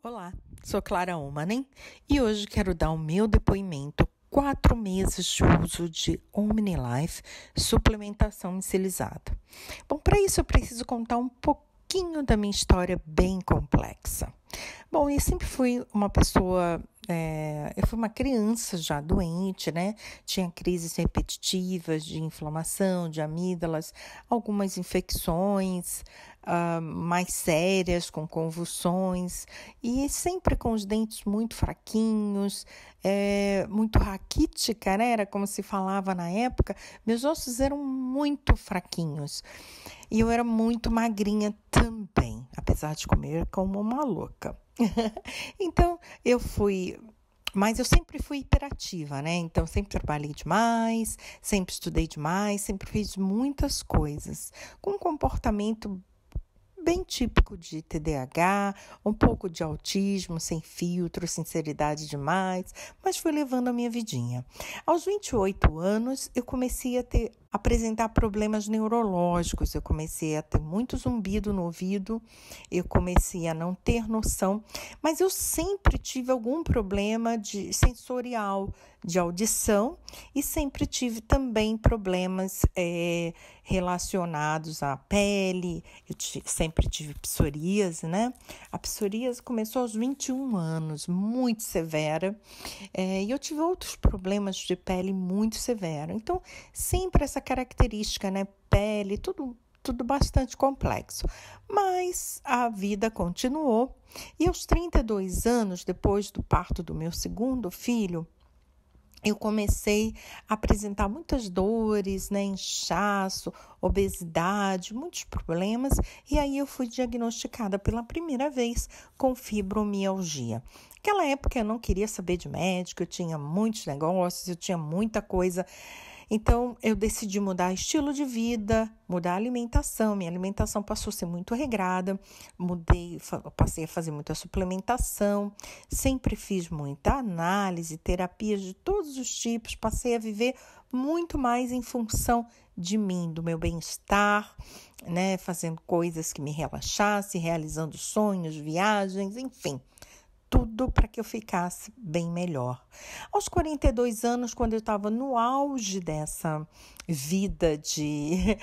Olá, sou Clara Omanen e hoje quero dar o meu depoimento 4 meses de uso de OmniLife suplementação micilizada. Bom, para isso eu preciso contar um pouquinho da minha história bem complexa. Bom, eu sempre fui uma pessoa, eu fui uma criança já doente, né? Tinha crises repetitivas de inflamação, de amígdalas, algumas infecções mais sérias, com convulsões, e sempre com os dentes muito fraquinhos, muito raquítica, né? Era como se falava na época, meus ossos eram muito fraquinhos. E eu era muito magrinha também, apesar de comer como uma louca. Então, mas eu sempre fui hiperativa, né? Então, sempre trabalhei demais, sempre estudei demais, sempre fiz muitas coisas, com um comportamento bem típico de TDAH, um pouco de autismo, sem filtro, sinceridade demais, mas fui levando a minha vidinha. Aos 28 anos, eu comecei a apresentar problemas neurológicos, eu comecei a ter muito zumbido no ouvido, eu comecei a não ter noção, mas eu sempre tive algum problema de sensorial, de audição, e sempre tive também problemas relacionados à pele. Eu sempre tive psoríase, né? A psoríase começou aos 21 anos, muito severa, e eu tive outros problemas de pele muito severos. Então, sempre essa característica, né? Pele, tudo bastante complexo. Mas a vida continuou e aos 32 anos, depois do parto do meu segundo filho, eu comecei a apresentar muitas dores, né, inchaço, obesidade, muitos problemas, e aí eu fui diagnosticada pela primeira vez com fibromialgia. Naquela época eu não queria saber de médico, eu tinha muitos negócios, eu tinha muita coisa. Então, eu decidi mudar estilo de vida, mudar a alimentação. Minha alimentação passou a ser muito regrada, passei a fazer muita suplementação, sempre fiz muita análise, terapias de todos os tipos, passei a viver muito mais em função de mim, do meu bem-estar, né? Fazendo coisas que me relaxassem, realizando sonhos, viagens, enfim. Tudo para que eu ficasse bem melhor. Aos 42 anos, quando eu estava no auge dessa vida de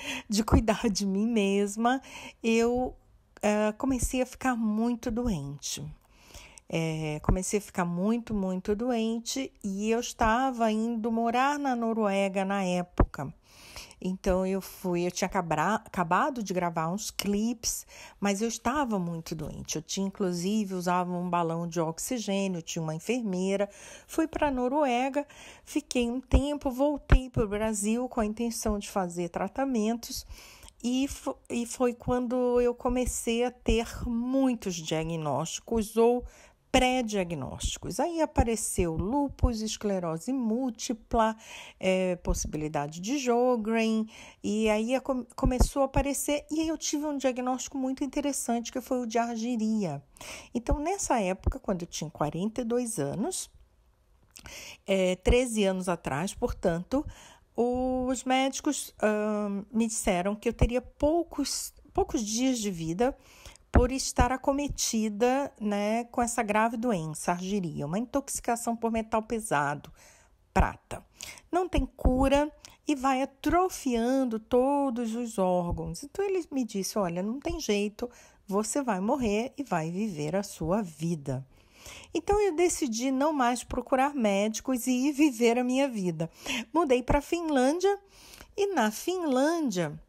cuidar de mim mesma, eu comecei a ficar muito doente. Comecei a ficar muito, muito doente e eu estava indo morar na Noruega na época. Então eu tinha acabado de gravar uns clipes, mas eu estava muito doente. Eu tinha, inclusive, usava um balão de oxigênio, tinha uma enfermeira. Fui para a Noruega, fiquei um tempo, voltei para o Brasil com a intenção de fazer tratamentos. E foi quando eu comecei a ter muitos diagnósticos ou pré-diagnósticos. Aí apareceu lúpus, esclerose múltipla, possibilidade de Sjögren, e aí começou a aparecer, e aí eu tive um diagnóstico muito interessante, que foi o de argyria. Então, nessa época, quando eu tinha 42 anos, 13 anos atrás, portanto, os médicos me disseram que eu teria poucos dias de vida por estar acometida, né, com essa grave doença, argyria, uma intoxicação por metal pesado, prata. Não tem cura e vai atrofiando todos os órgãos. Então, ele me disse, olha, não tem jeito, você vai morrer e vai viver a sua vida. Então, eu decidi não mais procurar médicos e ir viver a minha vida. Mudei para a Finlândia e na Finlândia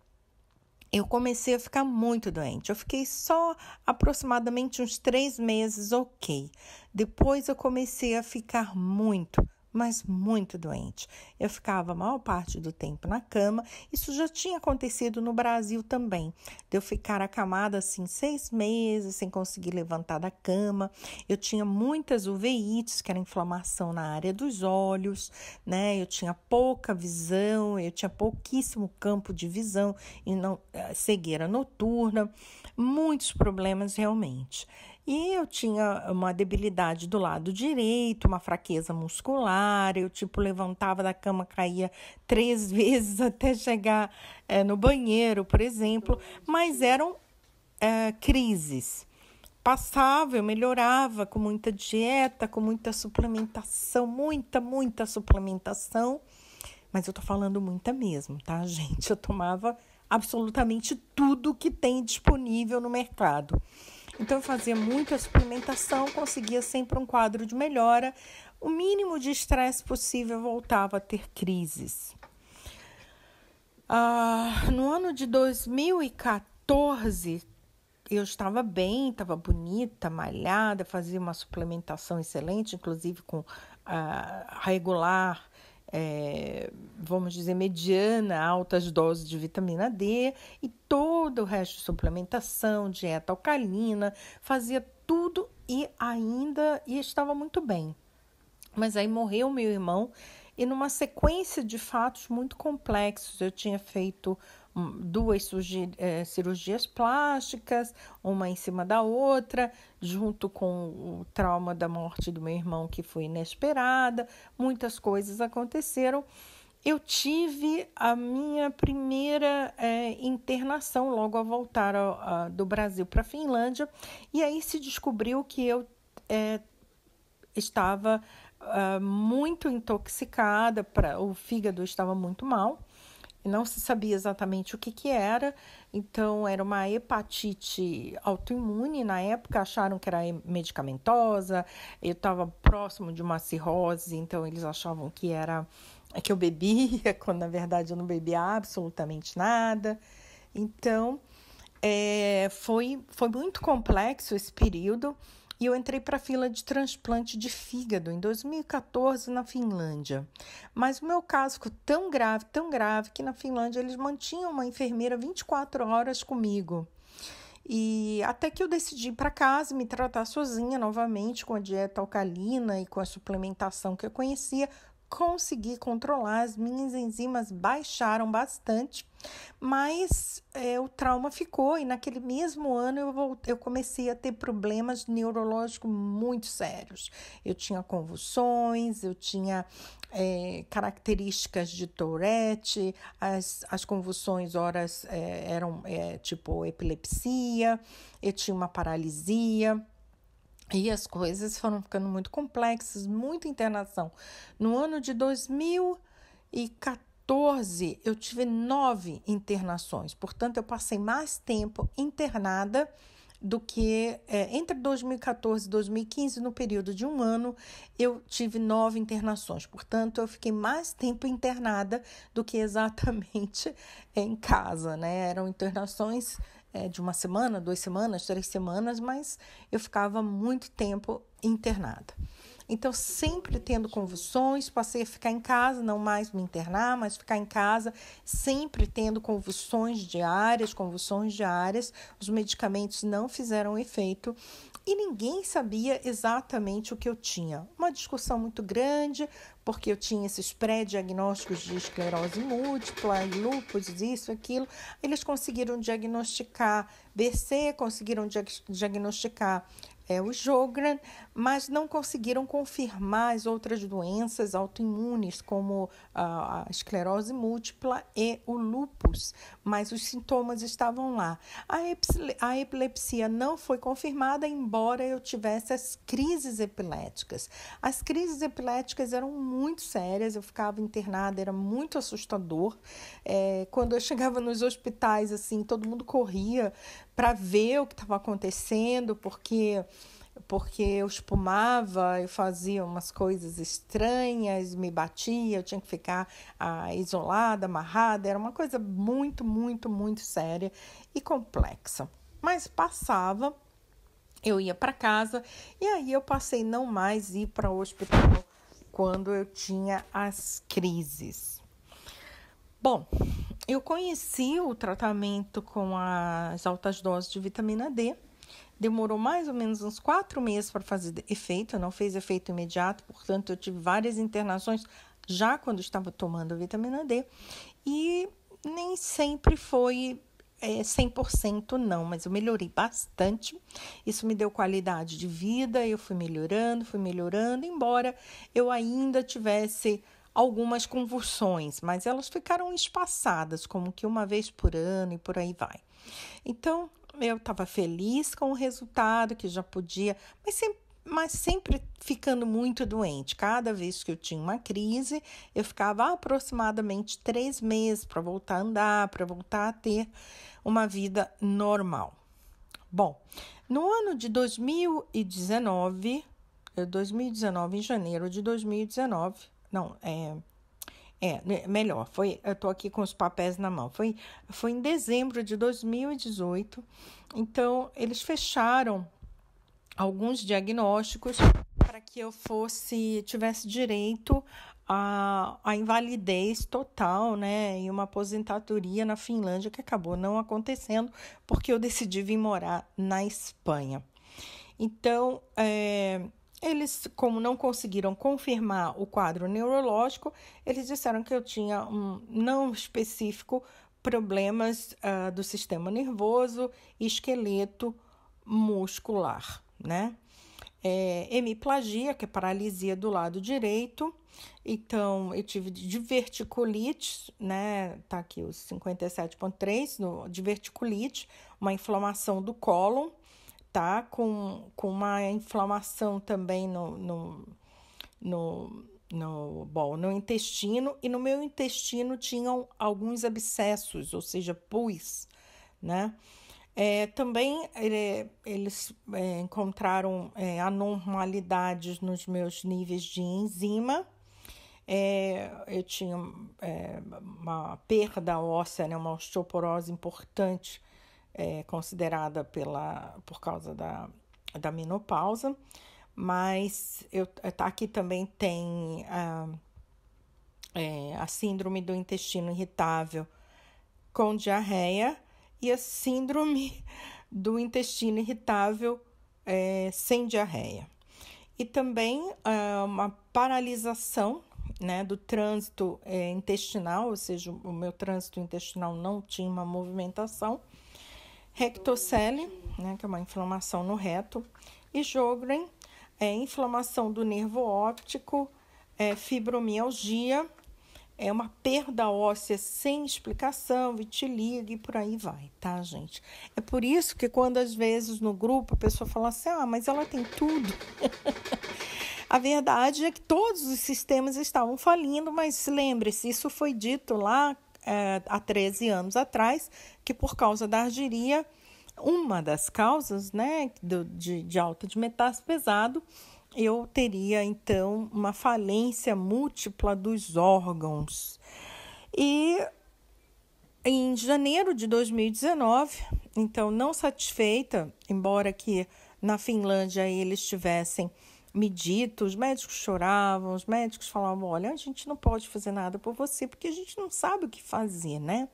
eu comecei a ficar muito doente. Eu fiquei só aproximadamente uns 3 meses, ok. Depois eu comecei a ficar muito, mas muito doente. Eu ficava a maior parte do tempo na cama. Isso já tinha acontecido no Brasil também. De eu ficar acamada assim 6 meses, sem conseguir levantar da cama. Eu tinha muitas uveites, que era inflamação na área dos olhos, né? Eu tinha pouca visão, eu tinha pouquíssimo campo de visão, e não, cegueira noturna, muitos problemas realmente. E eu tinha uma debilidade do lado direito, uma fraqueza muscular, eu levantava da cama, caía 3 vezes até chegar no banheiro, por exemplo, mas eram crises passava, eu melhorava com muita dieta, com muita suplementação, muita suplementação. Mas eu tô falando muita mesmo, tá, gente? Eu tomava absolutamente tudo que tem disponível no mercado. Então, eu fazia muita suplementação, conseguia sempre um quadro de melhora. O mínimo de estresse possível, eu voltava a ter crises. No ano de 2014, eu estava bem, estava bonita, malhada, fazia uma suplementação excelente, inclusive com regular, vamos dizer, mediana, altas doses de vitamina D e todo o resto de suplementação, dieta alcalina, fazia tudo e estava muito bem. Mas aí morreu meu irmão e numa sequência de fatos muito complexos, eu tinha feito 2 cirurgias plásticas, uma em cima da outra, junto com o trauma da morte do meu irmão, que foi inesperada, muitas coisas aconteceram. Eu tive a minha primeira internação logo ao voltar do Brasil para a Finlândia, e aí se descobriu que eu estava muito intoxicada, o fígado estava muito mal, não se sabia exatamente o que era, então era uma hepatite autoimune, na época acharam que era medicamentosa, eu estava próximo de uma cirrose, então eles achavam que eu bebia, quando na verdade eu não bebia absolutamente nada, então foi muito complexo esse período. E eu entrei para a fila de transplante de fígado em 2014 na Finlândia. Mas o meu caso ficou tão grave, que na Finlândia eles mantinham uma enfermeira 24 horas comigo. E até que eu decidi ir para casa me tratar sozinha novamente com a dieta alcalina e com a suplementação que eu conhecia, consegui controlar, as minhas enzimas baixaram bastante, mas o trauma ficou e naquele mesmo ano eu comecei a ter problemas neurológicos muito sérios. Eu tinha convulsões, eu tinha características de Tourette, as convulsões horas eram tipo epilepsia, eu tinha uma paralisia. E as coisas foram ficando muito complexas, muita internação. No ano de 2014, eu tive 9 internações. Portanto, eu passei mais tempo internada do que entre 2014 e 2015, no período de um ano, eu tive 9 internações. Portanto, eu fiquei mais tempo internada do que exatamente em casa, né? Eram internações de 1 semana, 2 semanas, 3 semanas, mas eu ficava muito tempo internada. Então, sempre tendo convulsões, passei a ficar em casa, não mais me internar, mas ficar em casa, sempre tendo convulsões diárias, os medicamentos não fizeram efeito e ninguém sabia exatamente o que eu tinha. Uma discussão muito grande, porque eu tinha esses pré-diagnósticos de esclerose múltipla, lúpus, isso, aquilo. Eles conseguiram diagnosticar BC, conseguiram diagnosticar o Sjögren, mas não conseguiram confirmar as outras doenças autoimunes, como a esclerose múltipla e o lúpus, mas os sintomas estavam lá. A epilepsia não foi confirmada, embora eu tivesse as crises epiléticas. As crises epiléticas eram muito sérias, eu ficava internada, era muito assustador. Quando eu chegava nos hospitais, assim, todo mundo corria para ver o que estava acontecendo, porque eu espumava, eu fazia umas coisas estranhas, me batia, eu tinha que ficar isolada, amarrada, era uma coisa muito séria e complexa. Mas passava, eu ia para casa e aí eu passei não mais ir para o hospital quando eu tinha as crises. Bom, eu conheci o tratamento com as altas doses de vitamina D. Demorou mais ou menos uns 4 meses para fazer efeito, não fez efeito imediato, portanto eu tive várias internações já quando estava tomando a vitamina D. E nem sempre foi 100% não, mas eu melhorei bastante. Isso me deu qualidade de vida, eu fui melhorando, embora eu ainda tivesse algumas convulsões, mas elas ficaram espaçadas, como que uma vez por ano e por aí vai. Então, eu estava feliz com o resultado, que já podia, mas sempre ficando muito doente. Cada vez que eu tinha uma crise, eu ficava aproximadamente 3 meses para voltar a andar, para voltar a ter uma vida normal. Bom, no ano de 2019, em janeiro de 2019, melhor, eu tô aqui com os papéis na mão, foi em dezembro de 2018, então eles fecharam alguns diagnósticos para que eu tivesse direito à invalidez total, né, e uma aposentadoria na Finlândia, que acabou não acontecendo, porque eu decidi vir morar na Espanha. Então, eles, como não conseguiram confirmar o quadro neurológico, eles disseram que eu tinha não específico problemas do sistema nervoso e esqueleto muscular, né? Hemiplagia, que é paralisia do lado direito. Então, eu tive diverticulite, né? Tá aqui os 57,3 diverticulite, uma inflamação do cólon, tá? Com uma inflamação também no intestino, e no meu intestino tinham alguns abscessos, ou seja, pus, né? Também eles encontraram anormalidades nos meus níveis de enzima. Eu tinha uma perda óssea, né, uma osteoporose importante, considerada por causa da menopausa, mas aqui também tem a síndrome do intestino irritável com diarreia e a síndrome do intestino irritável sem diarreia. E também uma paralisação, né, do trânsito intestinal, ou seja, o meu trânsito intestinal não tinha uma movimentação. Rectocele, né, que é uma inflamação no reto, e Sjögren, inflamação do nervo óptico, fibromialgia, uma perda óssea sem explicação, vitiligo e por aí vai, tá, gente? É por isso que quando às vezes no grupo a pessoa fala assim, mas ela tem tudo. A verdade é que todos os sistemas estavam falindo, mas lembre-se, isso foi dito lá há 13 anos atrás, que por causa da argeria, uma das causas, né, de alta de metástase pesado, eu teria, então, uma falência múltipla dos órgãos. E em janeiro de 2019, então, não satisfeita, embora que na Finlândia eles tivessem me dito, os médicos choravam, os médicos falavam, olha, a gente não pode fazer nada por você, porque a gente não sabe o que fazer, né?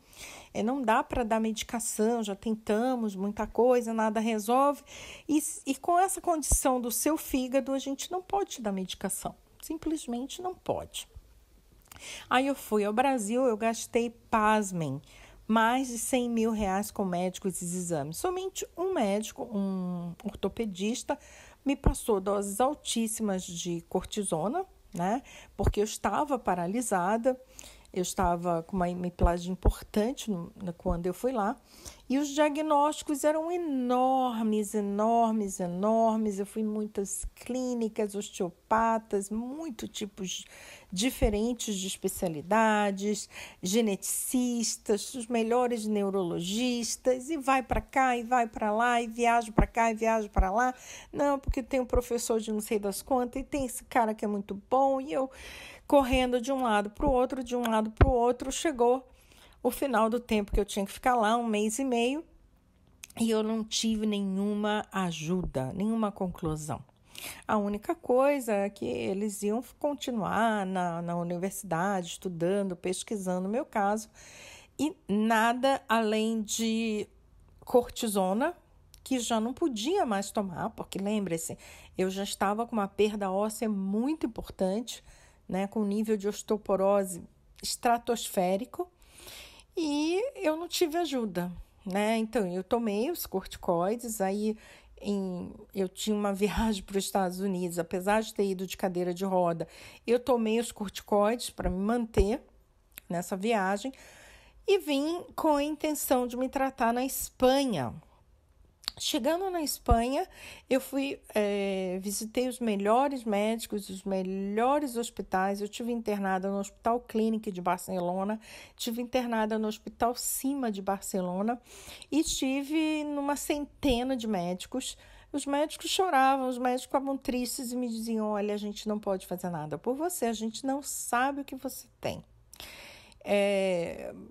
Não dá para dar medicação, já tentamos muita coisa, nada resolve. E com essa condição do seu fígado, a gente não pode te dar medicação, simplesmente não pode. Aí eu fui ao Brasil, eu gastei, pasmem, mais de 100 mil reais com médicos e exames. Somente um médico, um ortopedista, me passou doses altíssimas de cortisona, né? Porque eu estava paralisada, eu estava com uma hemiplegia importante quando eu fui lá, e os diagnósticos eram enormes. Eu fui em muitas clínicas, osteopatas, muitos tipos diferentes de especialidades, geneticistas, os melhores neurologistas, e vai para cá, e vai para lá, e viajo para cá, e viajo para lá. Não, porque tem um professor de não sei das quantas, e tem esse cara que é muito bom, e eu correndo de um lado para o outro, chegou o final do tempo que eu tinha que ficar lá, 1 mês e meio, e eu não tive nenhuma ajuda, nenhuma conclusão. A única coisa é que eles iam continuar na universidade, estudando, pesquisando o meu caso, e nada além de cortisona, que já não podia mais tomar, porque lembre-se, eu já estava com uma perda óssea muito importante, né, com nível de osteoporose estratosférico, e eu não tive ajuda, né? Então, eu tomei os corticoides, aí eu tinha uma viagem para os Estados Unidos, apesar de ter ido de cadeira de roda, eu tomei os corticoides para me manter nessa viagem e vim com a intenção de me tratar na Espanha. Chegando na Espanha, eu visitei os melhores médicos, os melhores hospitais. Eu tive internada no Hospital Clínic de Barcelona, tive internada no Hospital Cima de Barcelona e estive numa centena de médicos. Os médicos choravam, os médicos ficavam tristes e me diziam: olha, a gente não pode fazer nada por você, a gente não sabe o que você tem.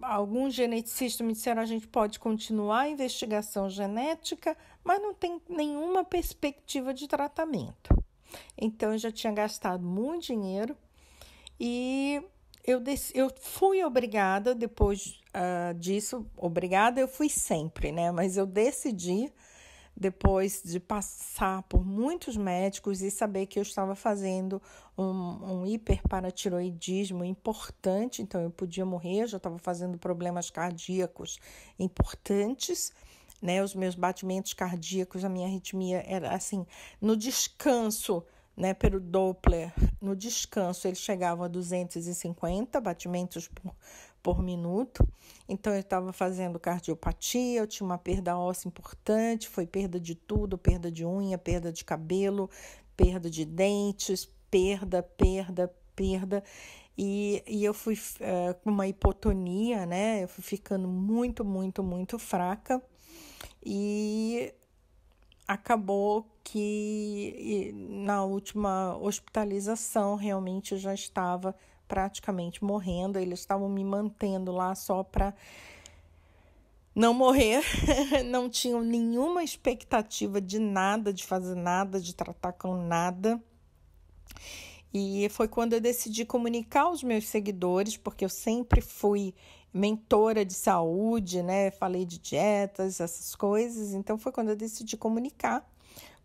Alguns geneticistas me disseram: a gente pode continuar a investigação genética, mas não tem nenhuma perspectiva de tratamento. Então, eu já tinha gastado muito dinheiro e eu fui obrigada, depois disso, obrigada eu fui sempre, né? Mas eu decidi, depois de passar por muitos médicos e saber que eu estava fazendo um hiperparatiroidismo importante, então eu podia morrer, eu já estava fazendo problemas cardíacos importantes, né? Os meus batimentos cardíacos, a minha arritmia era assim, no descanso, né, pelo Doppler, no descanso eles chegavam a 250 batimentos por minuto. Então eu estava fazendo cardiopatia, eu tinha uma perda óssea importante, foi perda de tudo, perda de unha, perda de cabelo, perda de dentes, perda. E eu fui com uma hipotonia, né? Eu fui ficando muito fraca e acabou que na última hospitalização realmente eu já estava praticamente morrendo. Eles estavam me mantendo lá só para não morrer, não tinham nenhuma expectativa de nada, de fazer nada, de tratar com nada. E foi quando eu decidi comunicar aos meus seguidores, porque eu sempre fui mentora de saúde, né? Falei de dietas, essas coisas. Então, foi quando eu decidi comunicar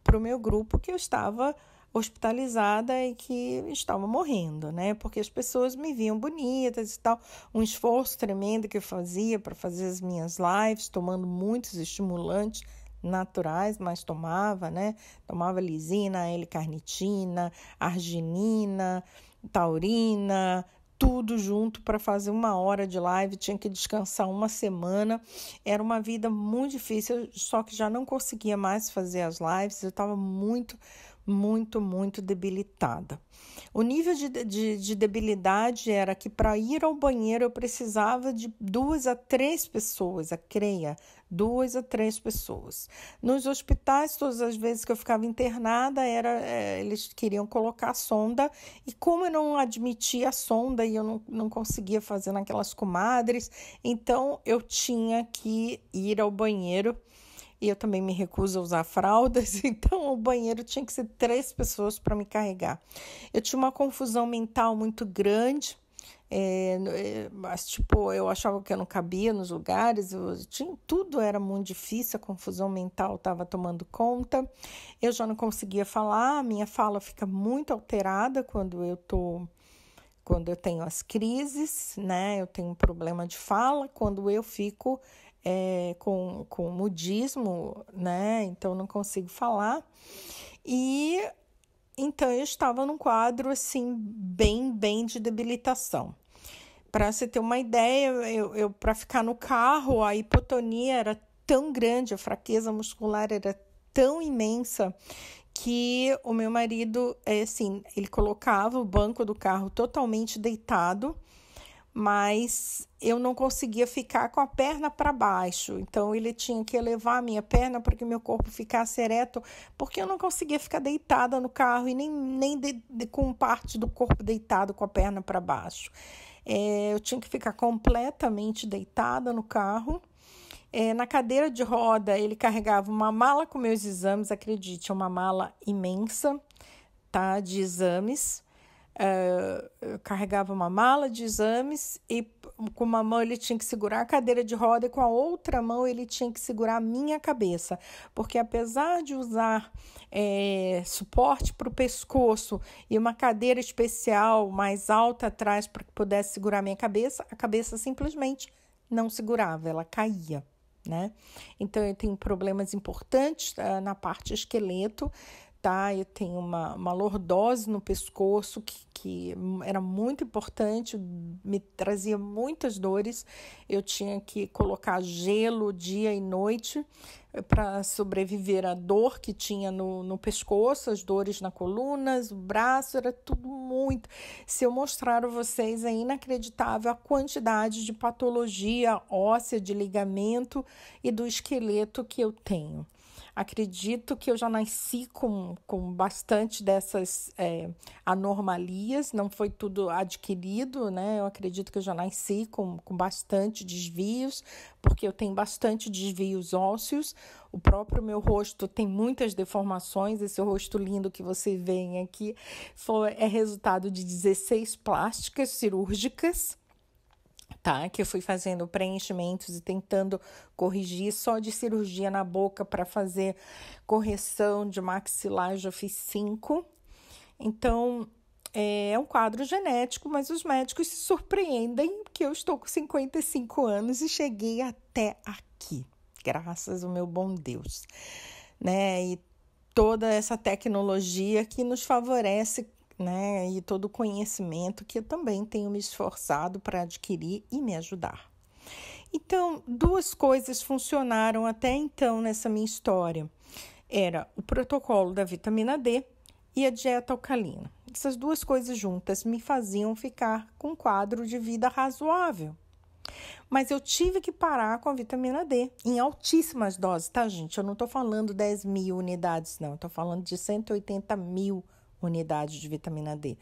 para o meu grupo que eu estava hospitalizada e que estava morrendo, né? Porque as pessoas me viam bonitas e tal. Um esforço tremendo que eu fazia para fazer as minhas lives, tomando muitos estimulantes naturais, mas tomava, né? Tomava lisina, L-carnitina, arginina, taurina, tudo junto para fazer 1 hora de live, tinha que descansar uma semana. Era uma vida muito difícil, só que já não conseguia mais fazer as lives, eu estava muito debilitada. O nível de debilidade era que para ir ao banheiro eu precisava de 2 a 3 pessoas, a CREA, 2 a 3 pessoas. Nos hospitais, todas as vezes que eu ficava internada, eles queriam colocar a sonda, e como eu não admitia a sonda e eu não conseguia fazer naquelas comadres, então eu tinha que ir ao banheiro. E eu também me recuso a usar fraldas, então o banheiro tinha que ser 3 pessoas para me carregar. Eu tinha uma confusão mental muito grande, mas tipo, eu achava que eu não cabia nos lugares, tudo era muito difícil, a confusão mental estava tomando conta. Eu já não conseguia falar, a minha fala fica muito alterada quando eu tenho as crises, né? Eu tenho um problema de fala, quando eu fico com mudismo, né? Então não consigo falar. E então eu estava num quadro assim bem de debilitação. Para você ter uma ideia, eu para ficar no carro, a hipotonia era tão grande, a fraqueza muscular era tão imensa que o meu marido, ele colocava o banco do carro totalmente deitado, mas eu não conseguia ficar com a perna para baixo. Então, ele tinha que elevar a minha perna para que meu corpo ficasse ereto, porque eu não conseguia ficar deitada no carro e nem com parte do corpo deitado com a perna para baixo. Eu tinha que ficar completamente deitada no carro. Na cadeira de roda, ele carregava uma mala com meus exames, acredite, uma mala imensa, tá, de exames. Eu carregava uma mala de exames e com uma mão ele tinha que segurar a cadeira de roda e com a outra mão ele tinha que segurar a minha cabeça, porque apesar de usar suporte para o pescoço e uma cadeira especial mais alta atrás para que pudesse segurar a cabeça simplesmente não segurava, ela caía, né? Então eu tenho problemas importantes na parte esqueleto, tá? Eu tenho uma lordose no pescoço que era muito importante, me trazia muitas dores. Eu tinha que colocar gelo dia e noite para sobreviver à dor que tinha no pescoço, as dores na coluna, o braço, era tudo muito. Se eu mostrar a vocês, é inacreditável a quantidade de patologia óssea, de ligamento e do esqueleto que eu tenho. Acredito que eu já nasci com bastante dessas anomalias, não foi tudo adquirido, né? Eu acredito que eu já nasci com bastante desvios, porque eu tenho bastante desvios ósseos. O próprio meu rosto tem muitas deformações, esse rosto lindo que você vê aqui é resultado de 16 plásticas cirúrgicas. Tá, que eu fui fazendo preenchimentos e tentando corrigir só de cirurgia na boca para fazer correção de maxilar, já fiz 5. Então, é um quadro genético, mas os médicos se surpreendem que eu estou com 55 anos e cheguei até aqui, graças ao meu bom Deus, né? E toda essa tecnologia que nos favorece, né, e todo o conhecimento que eu também tenho me esforçado para adquirir e me ajudar. Então, 2 coisas funcionaram até então nessa minha história. Era o protocolo da vitamina D e a dieta alcalina. Essas 2 coisas juntas me faziam ficar com um quadro de vida razoável. Mas eu tive que parar com a vitamina D em altíssimas doses, tá, gente? Eu não estou falando 10.000 unidades, não. Eu estou falando de 180.000 unidades de vitamina D.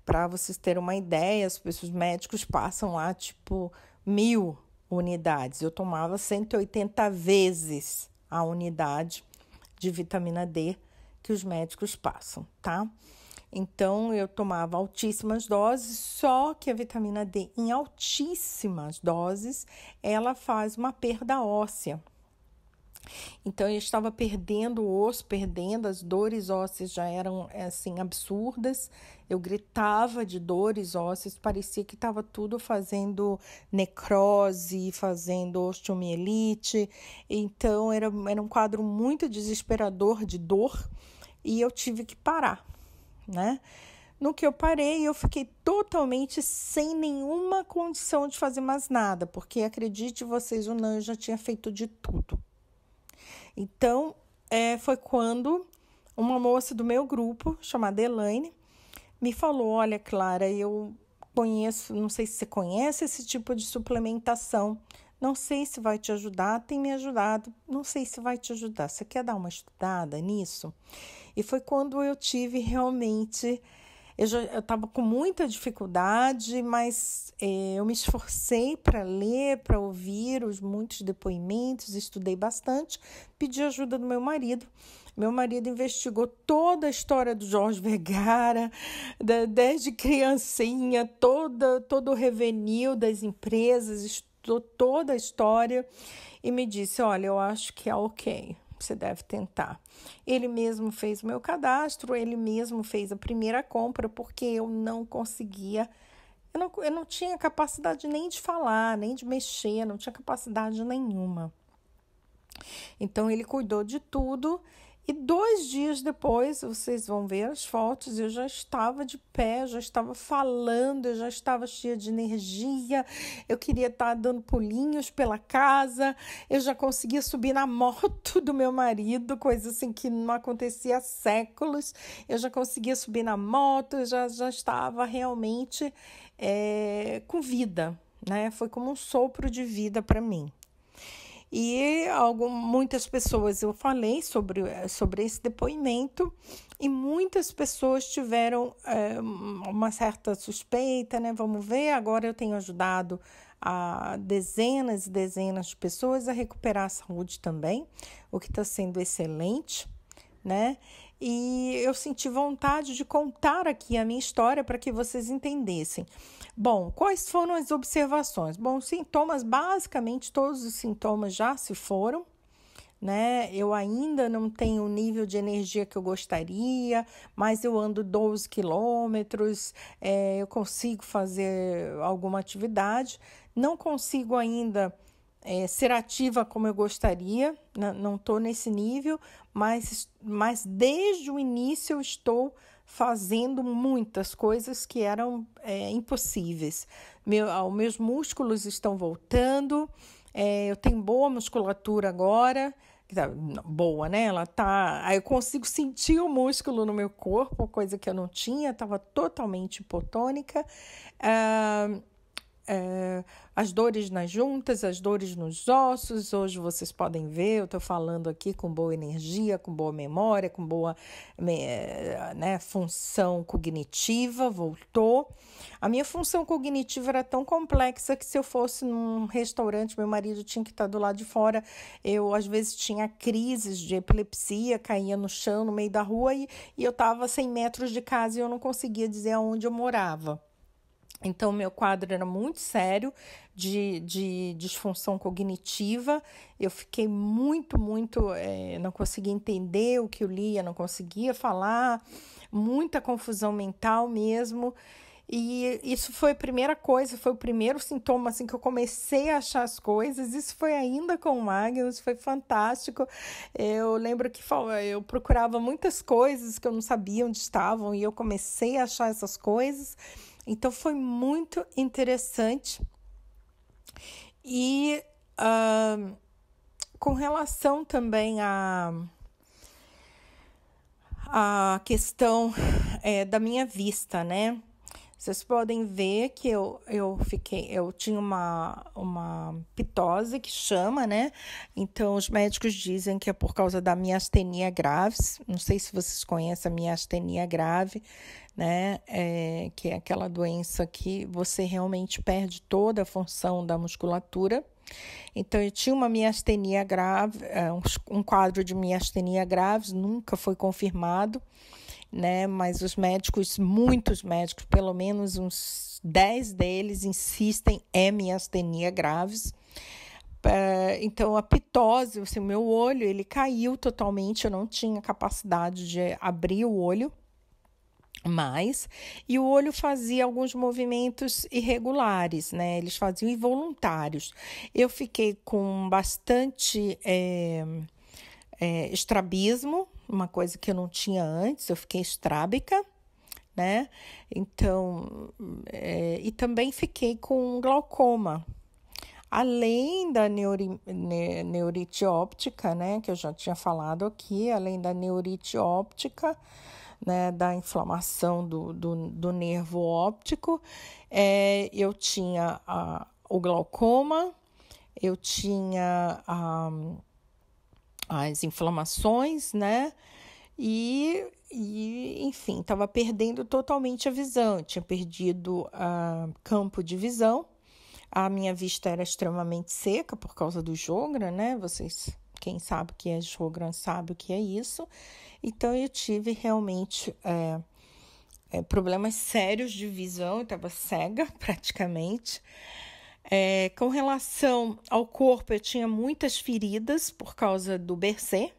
Para vocês terem uma ideia, os médicos passam lá, 1.000 unidades. Eu tomava 180 vezes a unidade de vitamina D que os médicos passam, tá? Então, eu tomava altíssimas doses, só que a vitamina D em altíssimas doses, ela faz uma perda óssea. Então, eu estava perdendo o osso, as dores ósseas já eram, assim, absurdas. Eu gritava de dores ósseas, parecia que estava tudo fazendo necrose, fazendo osteomielite. Então, era um quadro muito desesperador de dor e eu tive que parar, né? No que eu parei, eu fiquei totalmente sem nenhuma condição de fazer mais nada, porque acredite vocês ou não, eu já tinha feito de tudo. Então, foi quando uma moça do meu grupo, chamada Elaine, me falou: olha, Clara, eu conheço, não sei se você conhece esse tipo de suplementação, não sei se vai te ajudar, tem me ajudado, não sei se vai te ajudar, você quer dar uma estudada nisso? E foi quando eu tive realmente... Eu estava com muita dificuldade, mas eu me esforcei para ler, para ouvir os muitos depoimentos, estudei bastante, pedi ajuda do meu marido. Meu marido investigou toda a história do Jorge Vergara, desde criancinha, todo o revenue das empresas, estudou toda a história e me disse: olha, eu acho que é ok. Você deve tentar. Ele mesmo fez o meu cadastro, ele mesmo fez a primeira compra, porque eu não conseguia, eu não tinha capacidade nem de falar, nem de mexer, não tinha capacidade nenhuma. Então, ele cuidou de tudo e 2 dias depois, vocês vão ver as fotos, eu já estava de pé, já estava falando, eu já estava cheia de energia, eu queria estar dando pulinhos pela casa, eu já conseguia subir na moto do meu marido, coisa assim que não acontecia há séculos, eu já conseguia subir na moto, eu já estava realmente com vida, né? Foi como um sopro de vida para mim. E muitas pessoas, eu falei sobre esse depoimento e muitas pessoas tiveram uma certa suspeita, né? Vamos ver, agora eu tenho ajudado a dezenas e dezenas de pessoas a recuperar a saúde também, o que está sendo excelente, né? E eu senti vontade de contar aqui a minha história para que vocês entendessem. Bom, quais foram as observações? Bom, os sintomas, basicamente todos os sintomas já se foram, né? Eu ainda não tenho o nível de energia que eu gostaria, mas eu ando 12 quilômetros, eu consigo fazer alguma atividade, não consigo ainda ser ativa como eu gostaria, não estou nesse nível, mas desde o início eu estou fazendo muitas coisas que eram impossíveis. Meus músculos estão voltando, eu tenho boa musculatura agora, boa, né? Aí eu consigo sentir o músculo no meu corpo, coisa que eu não tinha, estava totalmente hipotônica. As dores nas juntas, as dores nos ossos, hoje vocês podem ver, eu estou falando aqui com boa energia, com boa memória, com boa função cognitiva, voltou. A minha função cognitiva era tão complexa que se eu fosse num restaurante, meu marido tinha que estar do lado de fora, eu às vezes tinha crises de epilepsia, caía no chão, no meio da rua e eu estava a 100 metros de casa e eu não conseguia dizer aonde eu morava. Então, meu quadro era muito sério de disfunção cognitiva. Eu fiquei muito, não conseguia entender o que eu lia, não conseguia falar, muita confusão mental mesmo. E isso foi a primeira coisa, foi o primeiro sintoma assim, que eu comecei a achar as coisas. Isso foi ainda com o Magnus, foi fantástico. Eu lembro que eu procurava muitas coisas que eu não sabia onde estavam e eu comecei a achar essas coisas. Então, foi muito interessante. E com relação também à questão da minha vista, né? Vocês podem ver que eu tinha uma pitose que chama, né? Então, os médicos dizem que é por causa da miastenia graves. Não sei se vocês conhecem a miastenia grave, né? Que é aquela doença que você realmente perde toda a função da musculatura. Então, eu tinha uma miastenia grave, um quadro de miastenia graves, nunca foi confirmado, né? Mas muitos médicos, pelo menos uns 10 deles, insistem em miastenia graves. Então, a pitose, o meu olho, ele caiu totalmente, eu não tinha capacidade de abrir o olho mais, e o olho fazia alguns movimentos irregulares, né? Eles faziam involuntários. Eu fiquei com bastante estrabismo, uma coisa que eu não tinha antes, eu fiquei estrábica, né? Então, e também fiquei com glaucoma. Além da neurite óptica, né, que eu já tinha falado aqui, além da neurite óptica, né, da inflamação do nervo óptico, eu tinha o glaucoma, eu tinha as inflamações, né, e enfim, estava perdendo totalmente a visão, eu tinha perdido campo de visão. A minha vista era extremamente seca por causa do Sjögren, né? Vocês, quem sabe o que é Sjögren, sabe o que é isso. Então, eu tive realmente problemas sérios de visão, eu estava cega praticamente. Com relação ao corpo, eu tinha muitas feridas por causa do BC,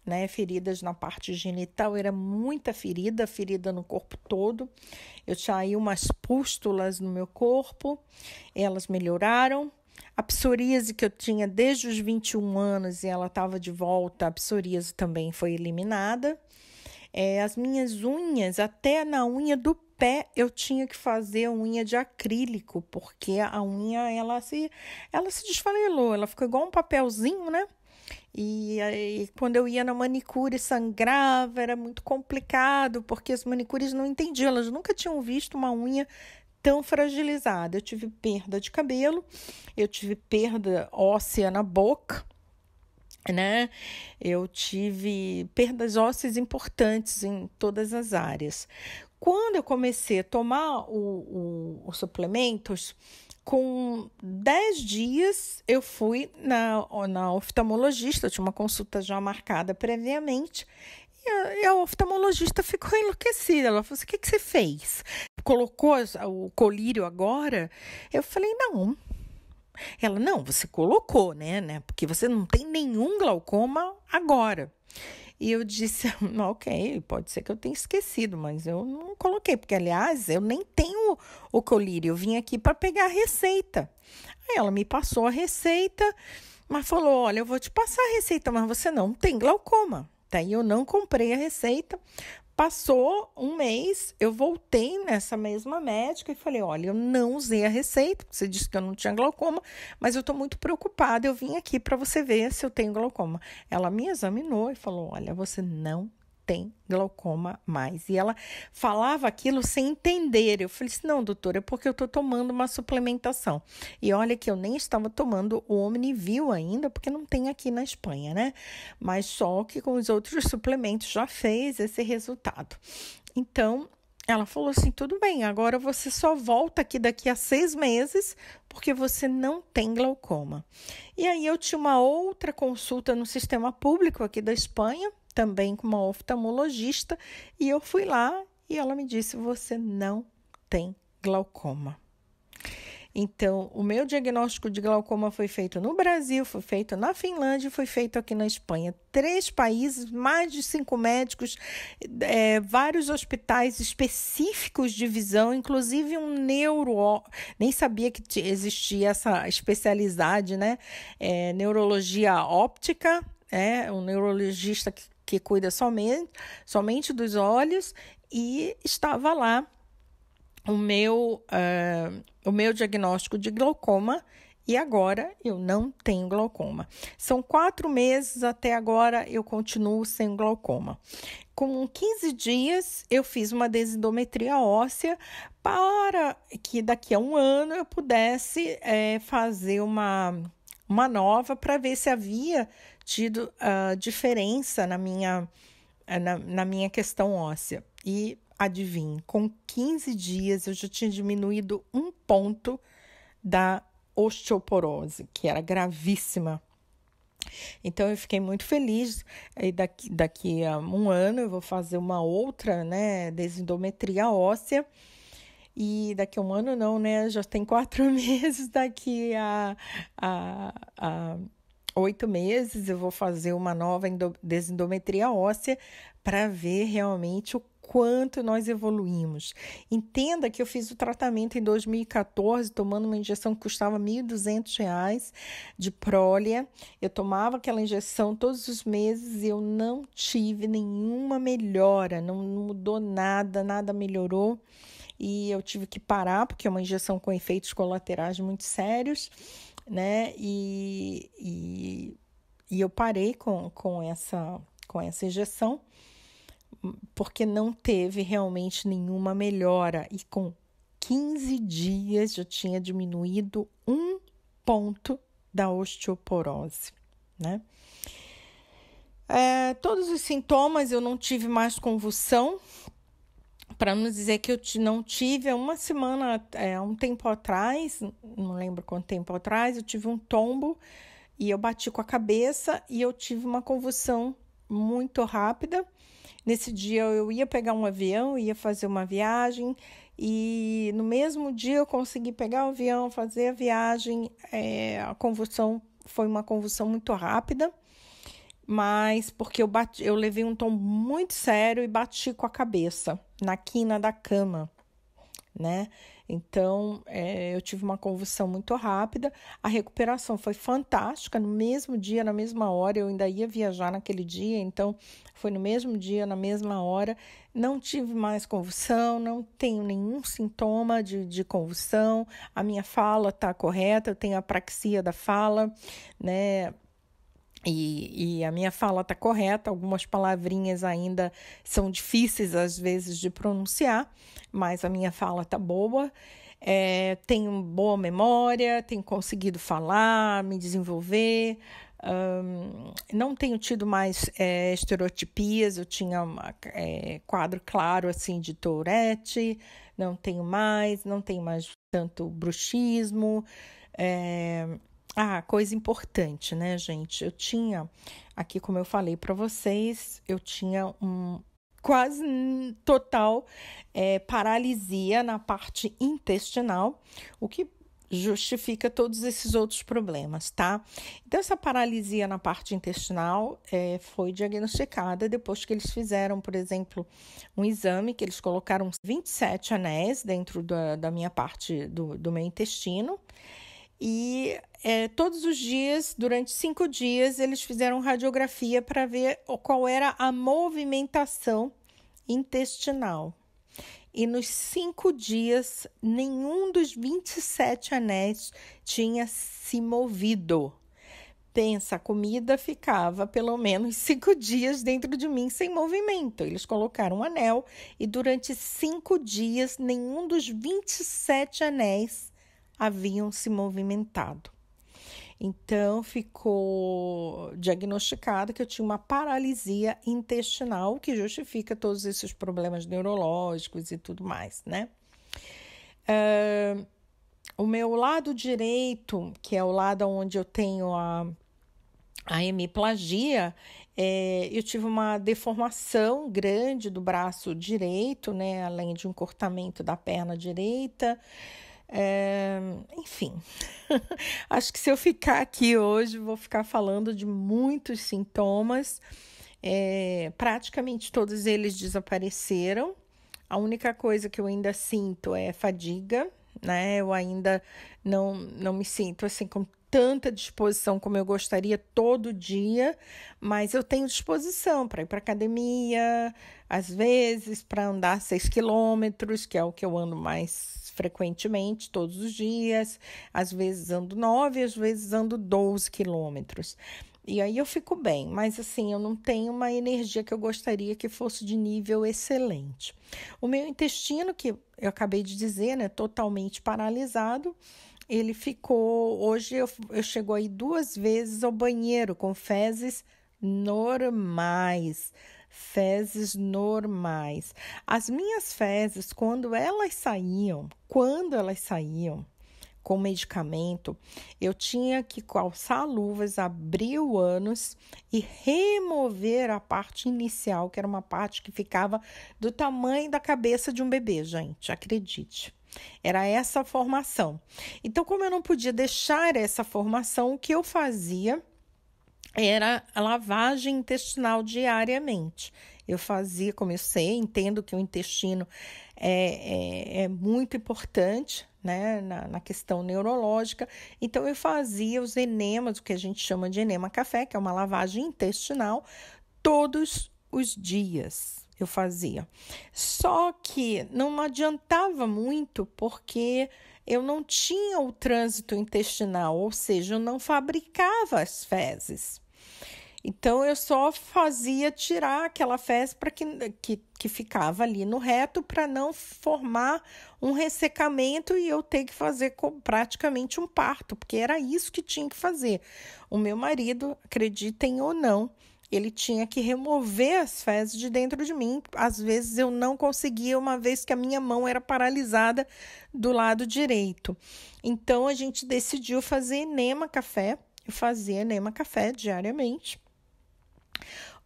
né? Feridas na parte genital, era muita ferida no corpo todo. Eu tinha aí umas pústulas no meu corpo, elas melhoraram. A psoríase que eu tinha desde os 21 anos e ela estava de volta, a psoríase também foi eliminada. As minhas unhas, até na unha do pé, eu tinha que fazer a unha de acrílico, porque a unha ela se desfarelou, ela ficou igual um papelzinho, né? E aí, quando eu ia na manicure, sangrava, era muito complicado, porque as manicures não entendiam, elas nunca tinham visto uma unha tão fragilizada. Eu tive perda de cabelo, eu tive perda óssea na boca, né? Eu tive perdas ósseas importantes em todas as áreas. Quando eu comecei a tomar os suplementos, com 10 dias eu fui na oftalmologista, eu tinha uma consulta já marcada previamente, e a oftalmologista ficou enlouquecida. Ela falou assim: o que você fez? Colocou o colírio agora? Eu falei: não. Ela: não, você colocou, né? Porque você não tem nenhum glaucoma agora. E eu disse, ok, pode ser que eu tenha esquecido, mas eu não coloquei, porque, aliás, eu nem tenho o colírio, eu vim aqui para pegar a receita. Aí ela me passou a receita, mas falou, olha, eu vou te passar a receita, mas você não tem glaucoma. Daí eu não comprei a receita. Passou um mês, eu voltei nessa mesma médica e falei, olha, eu não usei a receita, você disse que eu não tinha glaucoma, mas eu estou muito preocupada, eu vim aqui para você ver se eu tenho glaucoma. Ela me examinou e falou, olha, você não tem glaucoma mais. E ela falava aquilo sem entender. Eu falei assim, não, doutora, é porque eu estou tomando uma suplementação. E olha que eu nem estava tomando o Omnivil ainda, porque não tem aqui na Espanha, né? Mas só que com os outros suplementos já fez esse resultado. Então, ela falou assim, tudo bem, agora você só volta aqui daqui a 6 meses, porque você não tem glaucoma. E aí eu tinha uma outra consulta no sistema público aqui da Espanha, também com uma oftalmologista, e eu fui lá e ela me disse, você não tem glaucoma. Então, o meu diagnóstico de glaucoma foi feito no Brasil, foi feito na Finlândia e foi feito aqui na Espanha. 3 países, mais de 5 médicos, vários hospitais específicos de visão, inclusive um nem sabia que existia essa especialidade, né? Neurologia óptica, um neurologista que cuida somente dos olhos, e estava lá o meu diagnóstico de glaucoma, e agora eu não tenho glaucoma. São 4 meses até agora, eu continuo sem glaucoma. Com 15 dias, eu fiz uma densitometria óssea para que daqui a 1 ano eu pudesse fazer uma nova para ver se havia tido diferença na minha questão óssea. E adivinhe, com 15 dias eu já tinha diminuído 1 ponto da osteoporose, que era gravíssima. Então eu fiquei muito feliz. E daqui a 1 ano eu vou fazer uma outra, né, densitometria óssea. E daqui a 1 ano não, né? Já tem 4 meses, daqui a 8 meses eu vou fazer uma nova densitometria óssea para ver realmente o quanto nós evoluímos. Entenda que eu fiz o tratamento em 2014, tomando uma injeção que custava R$ 1.200 de Prolia. Eu tomava aquela injeção todos os meses e eu não tive nenhuma melhora, não mudou nada, nada melhorou. E eu tive que parar, porque é uma injeção com efeitos colaterais muito sérios, né? E eu parei com essa injeção, porque não teve realmente nenhuma melhora. E com 15 dias já tinha diminuído 1 ponto da osteoporose, né? Todos os sintomas, eu não tive mais convulsão. Para não dizer que eu não tive, há uma semana, um tempo atrás, não lembro quanto tempo atrás, eu tive um tombo e eu bati com a cabeça e eu tive uma convulsão muito rápida. Nesse dia eu ia pegar um avião, ia fazer uma viagem e no mesmo dia eu consegui pegar o avião, fazer a viagem. A convulsão foi uma convulsão muito rápida, mas porque eu levei um tombo muito sério e bati com a cabeça na quina da cama, né? Então, eu tive uma convulsão muito rápida. A recuperação foi fantástica. No mesmo dia, na mesma hora, eu ainda ia viajar naquele dia, então foi no mesmo dia, na mesma hora. Não tive mais convulsão, não tenho nenhum sintoma de convulsão. A minha fala está correta, eu tenho apraxia da fala, né? E a minha fala está correta, algumas palavrinhas ainda são difíceis às vezes de pronunciar, mas a minha fala está boa, tenho boa memória, tenho conseguido falar, me desenvolver, não tenho tido mais estereotipias, eu tinha quadro claro assim de Tourette, não tenho mais tanto bruxismo, coisa importante, né, gente? Eu tinha, aqui como eu falei para vocês, eu tinha quase total paralisia na parte intestinal, o que justifica todos esses outros problemas, tá? Então, essa paralisia na parte intestinal foi diagnosticada depois que eles fizeram, por exemplo, um exame que eles colocaram 27 anéis dentro da minha parte do meu intestino e todos os dias, durante 5 dias, eles fizeram radiografia para ver qual era a movimentação intestinal. E nos 5 dias, nenhum dos 27 anéis tinha se movido. Pensa, a comida ficava pelo menos 5 dias dentro de mim sem movimento. Eles colocaram um anel e durante 5 dias, nenhum dos 27 anéis haviam se movimentado. Então, ficou diagnosticado que eu tinha uma paralisia intestinal, que justifica todos esses problemas neurológicos e tudo mais, né? O meu lado direito, que é o lado onde eu tenho a hemiplagia, eu tive uma deformação grande do braço direito, né? Além de um cortamento da perna direita. Enfim, acho que se eu ficar aqui hoje, vou ficar falando de muitos sintomas. Praticamente todos eles desapareceram. A única coisa que eu ainda sinto é fadiga, né? Eu ainda não me sinto assim com tanta disposição como eu gostaria todo dia, mas eu tenho disposição para ir para academia, às vezes para andar 6 quilômetros, que é o que eu ando mais frequentemente, todos os dias. Às vezes ando 9, às vezes ando 12 quilômetros. E aí eu fico bem, mas assim, eu não tenho uma energia que eu gostaria que fosse de nível excelente. O meu intestino, que eu acabei de dizer, né, totalmente paralisado, ele ficou, hoje eu chego aí 2 vezes ao banheiro com fezes normais. As minhas fezes, quando elas saíam com medicamento, eu tinha que calçar luvas, abrir o ânus e remover a parte inicial, que era uma parte que ficava do tamanho da cabeça de um bebê, gente, acredite. Era essa a formação. Então, como eu não podia deixar essa formação, o que eu fazia era a lavagem intestinal diariamente. Eu fazia, como eu sei, entendo que o intestino é muito importante, né, na questão neurológica. Então, eu fazia os enemas, o que a gente chama de enema café, que é uma lavagem intestinal, todos os dias eu fazia. Só que não adiantava muito, porque eu não tinha o trânsito intestinal, ou seja, eu não fabricava as fezes. Então, eu só fazia tirar aquela fezes para que ficava ali no reto para não formar um ressecamento e eu ter que fazer praticamente um parto, porque era isso que tinha que fazer. O meu marido, acreditem ou não, ele tinha que remover as fezes de dentro de mim. Às vezes eu não conseguia, uma vez que a minha mão era paralisada do lado direito. Então, a gente decidiu fazer enema café. Eu fazia enema café diariamente.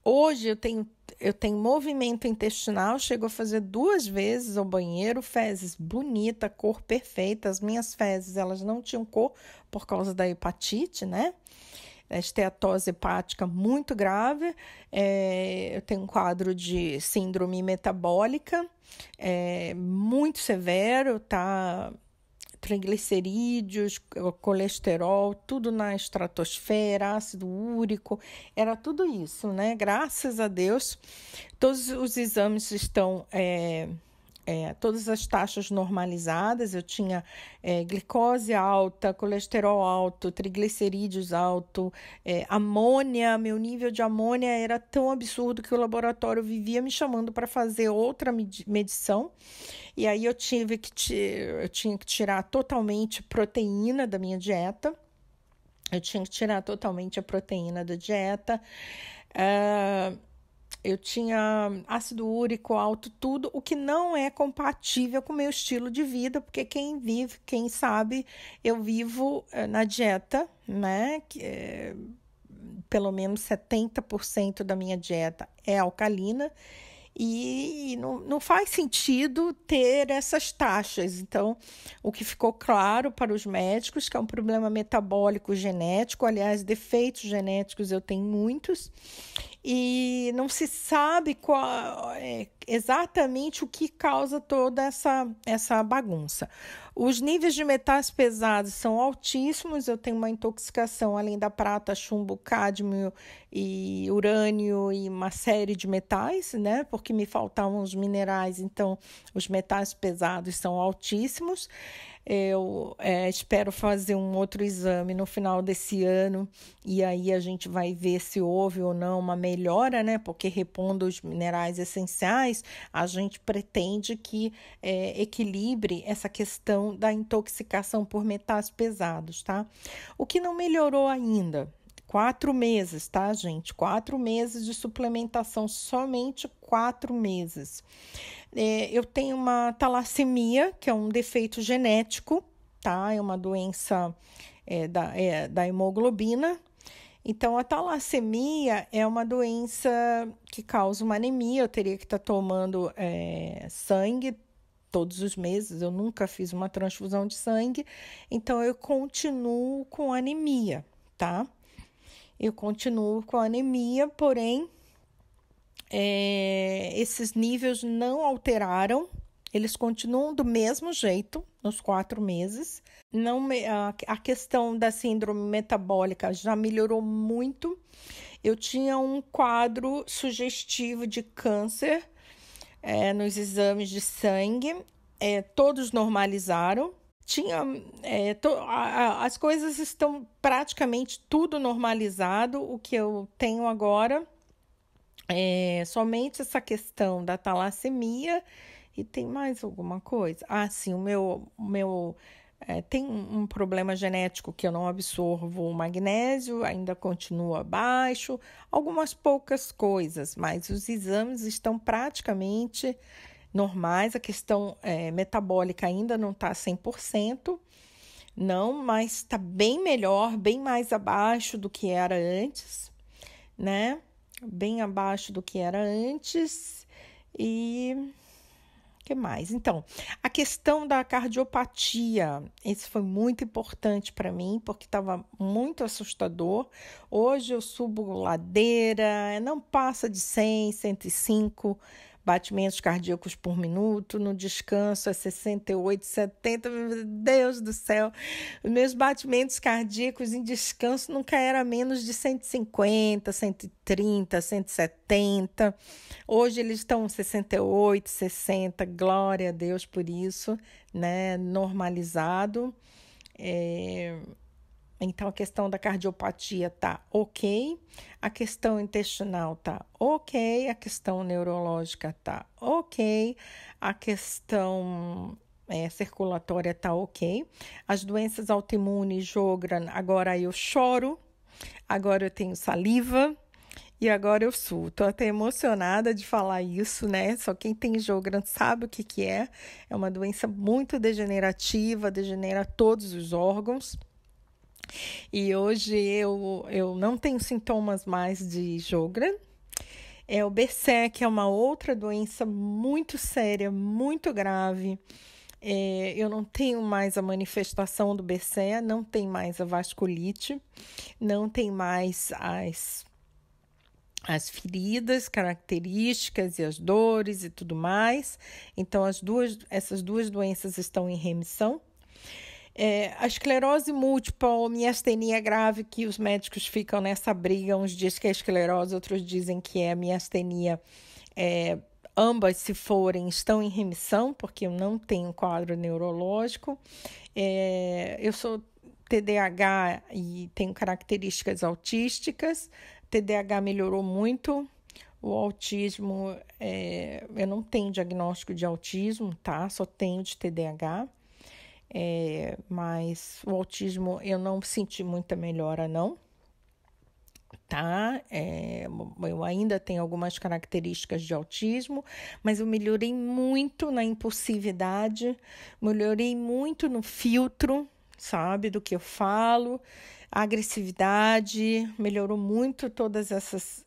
Hoje eu tenho movimento intestinal, chego a fazer 2 vezes ao banheiro, fezes bonita, cor perfeita. As minhas fezes, elas não tinham cor por causa da hepatite, né? A esteatose hepática muito grave. Eu tenho um quadro de síndrome metabólica muito severo, tá? Triglicerídeos, colesterol, tudo na estratosfera, ácido úrico, era tudo isso, né? Graças a Deus, todos os exames estão, todas as taxas normalizadas. Eu tinha glicose alta, colesterol alto, triglicerídeos alto, amônia, meu nível de amônia era tão absurdo que o laboratório vivia me chamando para fazer outra medição. E aí eu tinha que tirar totalmente proteína da minha dieta. Eu tinha que tirar totalmente a proteína da dieta. Eu tinha ácido úrico alto, tudo, o que não é compatível com o meu estilo de vida, porque quem sabe, eu vivo na dieta, né? Pelo menos 70% da minha dieta é alcalina. e não faz sentido ter essas taxas. Então, o que ficou claro para os médicos que é um problema metabólico genético, aliás, defeitos genéticos eu tenho muitos, e não se sabe exatamente o que causa toda essa bagunça. Os níveis de metais pesados são altíssimos, eu tenho uma intoxicação além da prata, chumbo, cádmio e urânio e uma série de metais, né? Porque me faltavam os minerais, então os metais pesados são altíssimos. Eu espero fazer um outro exame no final desse ano e aí a gente vai ver se houve ou não uma melhora, né? Porque repondo os minerais essenciais, a gente pretende que equilibre essa questão da intoxicação por metais pesados, tá? O que não melhorou ainda. 4 meses, tá, gente? 4 meses de suplementação, somente 4 meses. Eu tenho uma talassemia, que é um defeito genético, tá? É uma doença da hemoglobina. Então, a talassemia é uma doença que causa uma anemia. Eu teria que estar tomando sangue todos os meses. Eu nunca fiz uma transfusão de sangue. Então, eu continuo com anemia, tá? Eu continuo com anemia, porém, esses níveis não alteraram, eles continuam do mesmo jeito nos 4 meses. A questão da síndrome metabólica já melhorou muito. Eu tinha um quadro sugestivo de câncer nos exames de sangue, todos normalizaram. As coisas estão praticamente tudo normalizado. O que eu tenho agora é somente essa questão da talassemia e tem mais alguma coisa. Sim, tem um problema genético que eu não absorvo o magnésio, ainda continua baixo, algumas poucas coisas, mas os exames estão praticamente normais. A questão metabólica ainda não está 100%, não, mas está bem melhor, bem mais abaixo do que era antes, né? Bem abaixo do que era antes. E que mais? Então, a questão da cardiopatia, esse foi muito importante para mim, porque estava muito assustador. Hoje eu subo ladeira, não passa de 100, 105 batimentos cardíacos por minuto, no descanso é 68, 70, meu Deus do céu. Os meus batimentos cardíacos em descanso nunca era menos de 150, 130, 170. Hoje eles estão 68, 60, glória a Deus por isso, né? Normalizado. Então, a questão da cardiopatia tá ok, a questão intestinal tá ok, a questão neurológica tá ok, a questão circulatória tá ok. As doenças autoimunes, Sjögren, agora eu choro, agora eu tenho saliva e agora eu suo. Tô até emocionada de falar isso, né? Só quem tem Sjögren sabe o que é. É uma doença muito degenerativa, degenera todos os órgãos. E hoje eu não tenho sintomas mais de Sjögren. O BSE, que é uma outra doença muito séria, muito grave. Eu não tenho mais a manifestação do BSE, não tem mais a vasculite, não tem mais as feridas características e as dores e tudo mais. Então, essas duas doenças estão em remissão. A esclerose múltipla, miastenia grave, que os médicos ficam nessa briga, uns dizem que é esclerose, outros dizem que é miastenia, ambas, se forem, estão em remissão, porque eu não tenho quadro neurológico. Eu sou TDAH e tenho características autísticas. TDAH melhorou muito. O autismo, eu não tenho diagnóstico de autismo, tá? Só tenho de TDAH. Mas o autismo eu não senti muita melhora, não, tá? Eu ainda tenho algumas características de autismo, mas eu melhorei muito na impulsividade, melhorei muito no filtro, sabe, do que eu falo. A agressividade melhorou muito, todas essas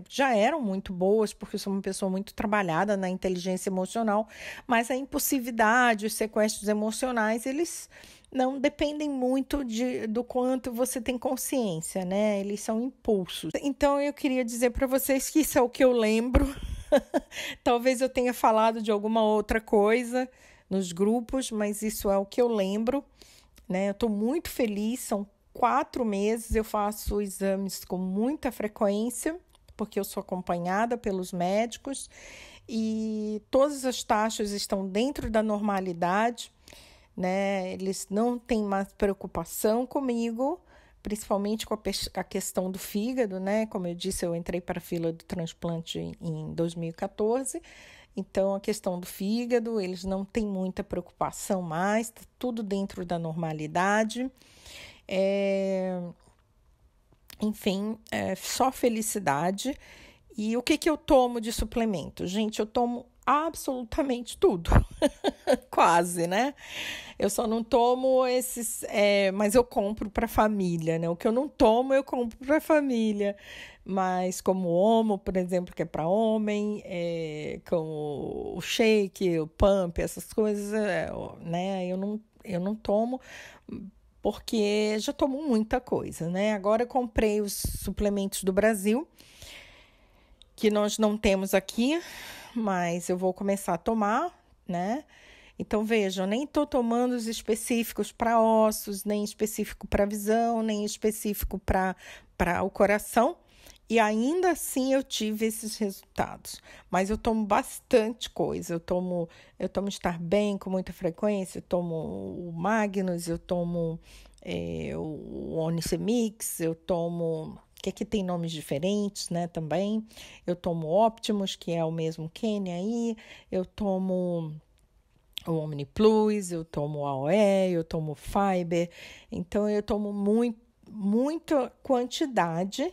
já eram muito boas, porque eu sou uma pessoa muito trabalhada na inteligência emocional, mas a impulsividade, os sequestros emocionais, eles não dependem muito do quanto você tem consciência, né? Eles são impulsos. Então eu queria dizer para vocês que isso é o que eu lembro. Talvez eu tenha falado de alguma outra coisa nos grupos, mas isso é o que eu lembro, né? Eu estou muito feliz, são 4 meses, eu faço exames com muita frequência, porque eu sou acompanhada pelos médicos e todas as taxas estão dentro da normalidade, né? Eles não têm mais preocupação comigo, principalmente com a questão do fígado, né? Como eu disse, eu entrei para a fila do transplante em 2014, então a questão do fígado, eles não têm muita preocupação mais, tá tudo dentro da normalidade. Enfim, só felicidade. E o que eu tomo de suplemento? Gente, eu tomo absolutamente tudo. Quase, né? Eu só não tomo esses, mas eu compro para família, né? O que eu não tomo, eu compro para família. Mas como Omo, por exemplo, que é para homem, como o shake, o pump, essas coisas, né? Eu não tomo porque já tomo muita coisa, né? Agora eu comprei os suplementos do Brasil, que nós não temos aqui, mas eu vou começar a tomar, né? Então, vejam, eu nem estou tomando os específicos para ossos, nem específico para visão, nem específico para o coração. E ainda assim eu tive esses resultados. Mas eu tomo bastante coisa. Eu tomo Estar Bem com muita frequência, eu tomo o Magnus, eu tomo o Onicemix, eu tomo... que aqui tem nomes diferentes, né, também. Eu tomo Optimus, que é o mesmo Kenya aí. Eu tomo o OmniPlus, eu tomo AOE, eu tomo Fiber. Então, eu tomo muita quantidade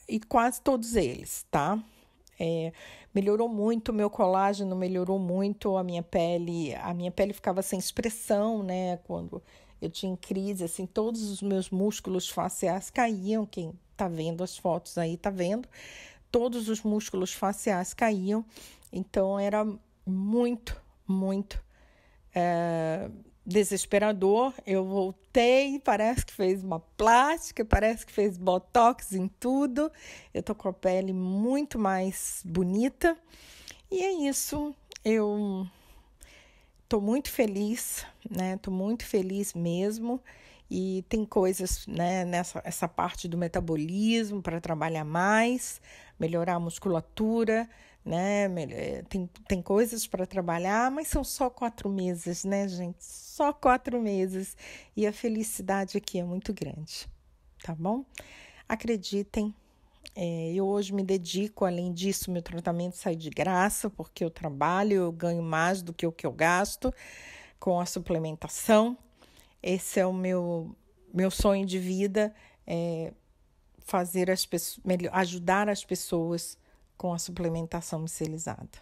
e quase todos eles, tá? Melhorou muito o meu colágeno, melhorou muito a minha pele ficava sem expressão, né? Quando eu tinha crise, assim, todos os meus músculos faciais caíam, quem tá vendo as fotos aí tá vendo, todos os músculos faciais caíam, então era muito desesperador. Eu voltei, parece que fez uma plástica, parece que fez botox em tudo. Eu tô com a pele muito mais bonita. E é isso. Eu tô muito feliz, né? Tô muito feliz mesmo. E tem coisas, né, essa parte do metabolismo para trabalhar mais, melhorar a musculatura, né? Tem coisas para trabalhar, mas são só 4 meses, né, gente? Só 4 meses. E a felicidade aqui é muito grande, tá bom? Acreditem, eu hoje me dedico, além disso, meu tratamento sai de graça, porque eu trabalho, eu ganho mais do que o que eu gasto com a suplementação. Esse é o meu sonho de vida, fazer ajudar as pessoas com a suplementação micelializada.